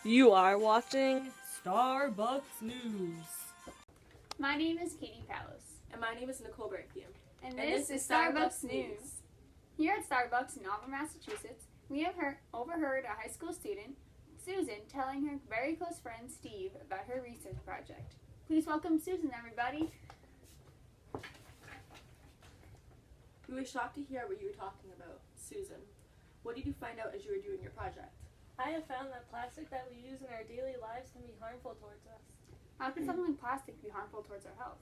You are watching Starbucks News. My name is Katie Palos. And my name is Nicole Bergfield. And this is Starbucks News. Here at Starbucks in Auburn, Massachusetts, we have overheard a high school student, Susan, telling her very close friend Steve about her research project. Please welcome Susan, everybody. We were shocked to hear what you were talking about, Susan. What did you find out as you were doing your project? I have found that plastic that we use in our daily lives can be harmful towards us. How can something like plastic be harmful towards our health?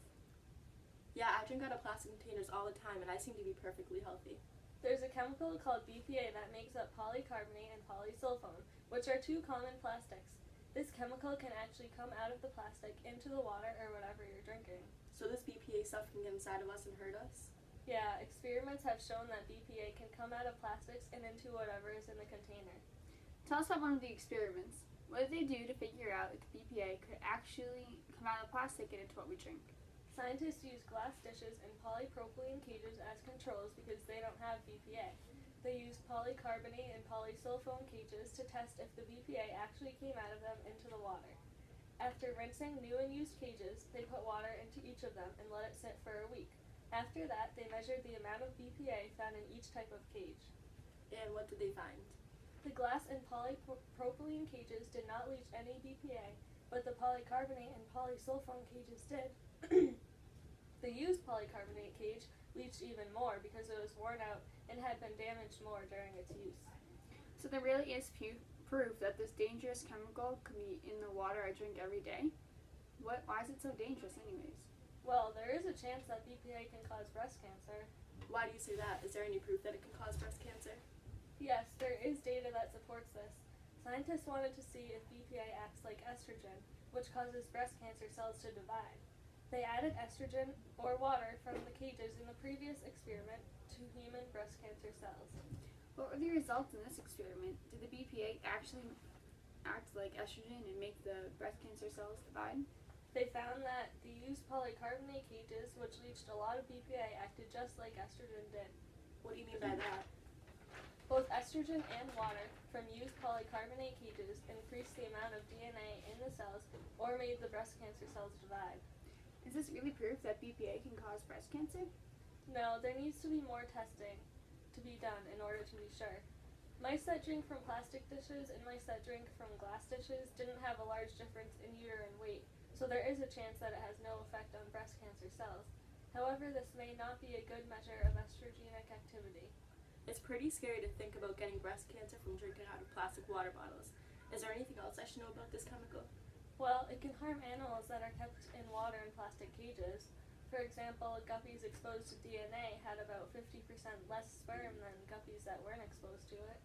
Yeah, I drink out of plastic containers all the time and I seem to be perfectly healthy. There's a chemical called BPA that makes up polycarbonate and polysulfone, which are two common plastics. This chemical can actually come out of the plastic into the water or whatever you're drinking. So this BPA stuff can get inside of us and hurt us? Yeah, experiments have shown that BPA can come out of plastics and into whatever is in the container. Tell us about one of the experiments. What did they do to figure out if the BPA could actually come out of plastic and into what we drink? Scientists use glass dishes and polypropylene cages as controls because they don't have BPA. They used polycarbonate and polysulfone cages to test if the BPA actually came out of them into the water. After rinsing new and used cages, they put water into each of them and let it sit for a week. After that, they measured the amount of BPA found in each type of cage. And what did they find? The glass and polypropylene cages did not leach any BPA, but the polycarbonate and polysulfone cages did. The used polycarbonate cage leached even more because it was worn out and had been damaged more during its use. So there really is proof that this dangerous chemical can be in the water I drink every day? Why is it so dangerous anyways? Well, there is a chance that BPA can cause breast cancer. Why do you say that? Is there any proof that it can cause breast cancer? Yes, there is data that supports this. Scientists wanted to see if BPA acts like estrogen, which causes breast cancer cells to divide. They added estrogen or water from the cages in the previous experiment to human breast cancer cells. What were the results in this experiment? Did the BPA actually act like estrogen and make the breast cancer cells divide? They found that the used polycarbonate cages, which leached a lot of BPA, acted just like estrogen did. What do you mean by that? Both estrogen and water from used polycarbonate cages increased the amount of DNA in the cells or made the breast cancer cells divide. Is this really proof that BPA can cause breast cancer? No, there needs to be more testing to be done in order to be sure. Mice that drink from plastic dishes and mice that drink from glass dishes didn't have a large difference in uterine weight, so there is a chance that it has no effect on breast cancer cells. However, this may not be a good measure of estrogenic activity. It's pretty scary to think about getting breast cancer from drinking out of plastic water bottles. Is there anything else I should know about this chemical? Well, it can harm animals that are kept in water in plastic cages. For example, guppies exposed to DNA had about 50% less sperm than guppies that weren't exposed to it.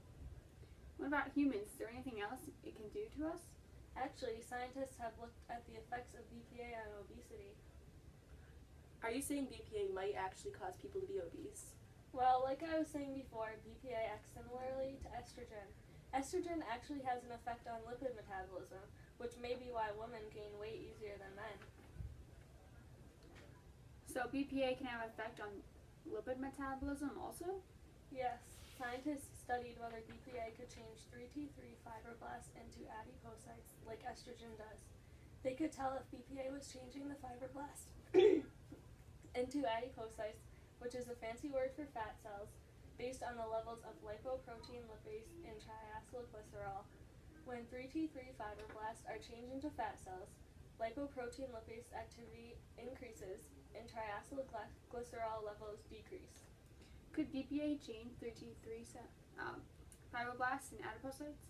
What about humans? Is there anything else it can do to us? Actually, scientists have looked at the effects of BPA on obesity. Are you saying BPA might actually cause people to be obese? Well, like I was saying before, BPA acts similarly to estrogen. Estrogen actually has an effect on lipid metabolism, which may be why women gain weight easier than men. So BPA can have an effect on lipid metabolism also? Yes, scientists studied whether BPA could change 3T3 fibroblasts into adipocytes like estrogen does. They could tell if BPA was changing the fibroblasts into adipocytes, which is a fancy word for fat cells, based on the levels of lipoprotein lipase and triacylglycerol. When 3T3 fibroblasts are changed into fat cells, lipoprotein lipase activity increases and triacylglycerol levels decrease. Could BPA change 3T3 fibroblasts and adipocytes?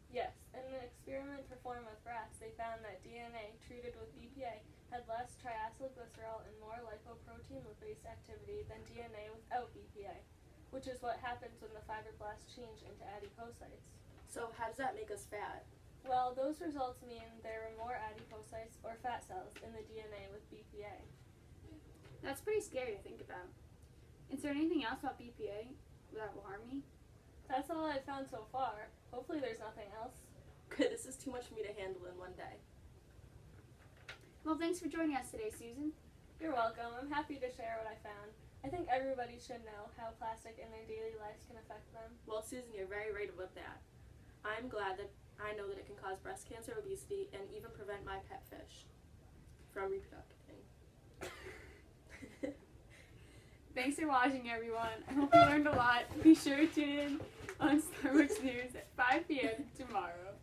Yes, in an experiment performed with rats, they found that DNA treated with BPA had less triacylglycerol and more lipoprotein lipase activity than DNA without BPA, which is what happens when the fibroblasts change into adipocytes. So how does that make us fat? Well, those results mean there were more adipocytes or fat cells in the DNA with BPA. That's pretty scary to think about. Is there anything else about BPA that will harm me? That's all I've found so far. Hopefully there's nothing else. Good, this is too much for me to handle in one day. Well, thanks for joining us today, Susan. You're welcome. I'm happy to share what I found. I think everybody should know how plastic in their daily lives can affect them. Well, Susan, you're very right about that. I'm glad that I know that it can cause breast cancer, obesity, and even prevent my pet fish from reproducing. Thanks for watching, everyone. I hope you learned a lot. Be sure to tune in on Starbucks News at 5 p.m. tomorrow.